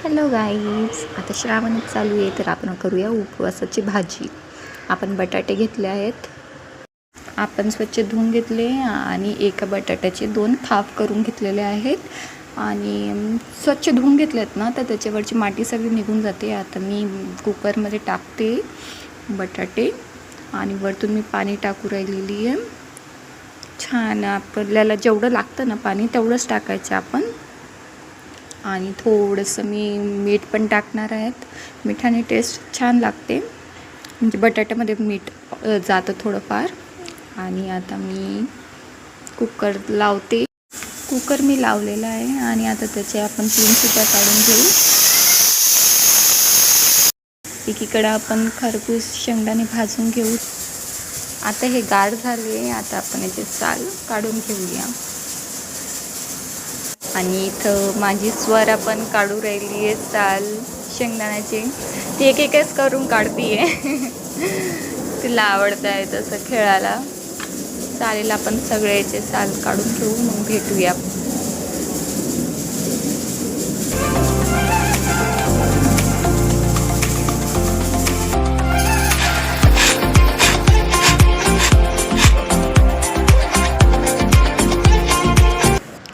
Hello guys, आता श्रावणच चालू आहे तर आपण करूया उपवासाची भाजी. आपण बटाटे घेतले आहेत, आपण स्वच्छ धुवून घेतले आणि एका बटाट्याचे 2 हाफ करून घेतलेले आहेत आणि स्वच्छ धुवून घेतलेत ना तर त्याच्यावरची माती सगळी निघून जाते. आता मी कुकरमध्ये टाकते बटाटे आणि वरतून मी पाणी टाकू राहिलेली आहे. छान आपल्याला जेवढं लागतं ना पाणी तेवढंच टाकायचं आपण. आणि थोडंसं मी मीठ पण टाकणार आहेत. मिठाने टेस्ट छान लागते, म्हणजे बटाट्यामध्ये मीठ जातं थोडंफार. आणि आता मी कुकर लावते. कुकर मी लावलेला आहे आणि आता त्याचे आपण 3 शिट्या काढून घेऊ. एकीकडं आपण खरपूस शेंगदाणे भाजून घेऊ. आता हे गार झाले, आता आपण याचे साल काढून घेऊया. आणि इथं माझी स्वरा पण काढू राहिली आहे साल शेंगदाण्याचे. ती एक एकच करून काढती आहे. तिला आवडतं आहे तसं खेळायला. चालेल, आपण सगळ्याचे साल काढून घेऊ, मग भेटूया.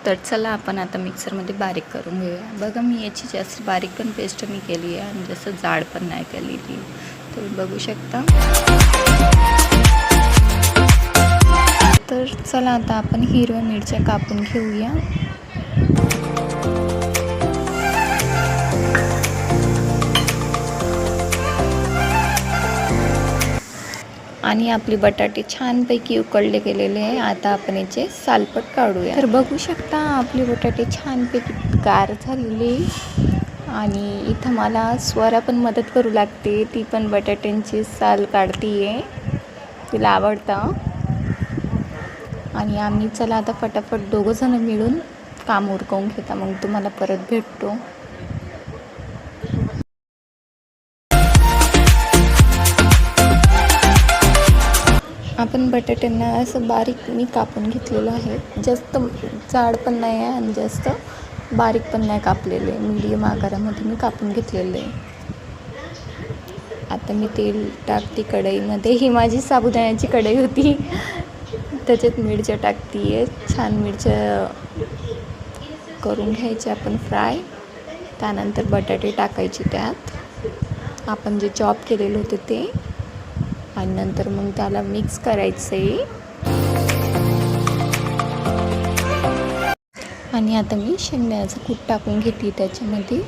तर चला आपण आता मिक्सरमध्ये बारीक करून घेऊया. बघा, मी याची जास्त बारीक पण पेस्ट मी केली आहे आणि जास्त जाड पण नाही केलेली, तुम्ही बघू शकता. तर चला आता आपण हिरव्या मिरच्या कापून घेऊया. आणि आपले बटाटे छानपैकी उकळले गेलेले आहे. आता आपण याचे सालपट काढूया. तर बघू शकता आपले बटाटे छानपैकी गार झालेले. आणि इथं मला स्वरा पण मदत करू लागते, ती पण बटाट्यांची साल काढतीये, तिला आवडतं. आणि आम्ही चला आता फटाफट दोघंजण मिळून काम उरकवून घेता, मग तुम्हाला परत भेटतो. आपण बटाट्यांना असं बारीक मी कापून घेतलेलं आहे. जास्त जाड पण नाही आहे आणि जास्त बारीक पण नाही कापलेले, मीडियम आकारामध्ये मी कापून घेतलेले आहे. आता मी तेल टाकते कढईमध्ये. ही माझी साबुदाण्याची कढई होती, त्याच्यात मिरच्या टाकते आहे. छान मिरच्या करून घ्यायच्या आपण फ्राय. त्यानंतर बटाटे टाकायचे त्यात, आपण जे चॉप केलेलं होतं ते. आणि नंतर मग त्याला मिक्स करायचं आहे. आणि आता मी शेंगदाण्याचं कूट टाकून घेतली त्याच्यामध्ये.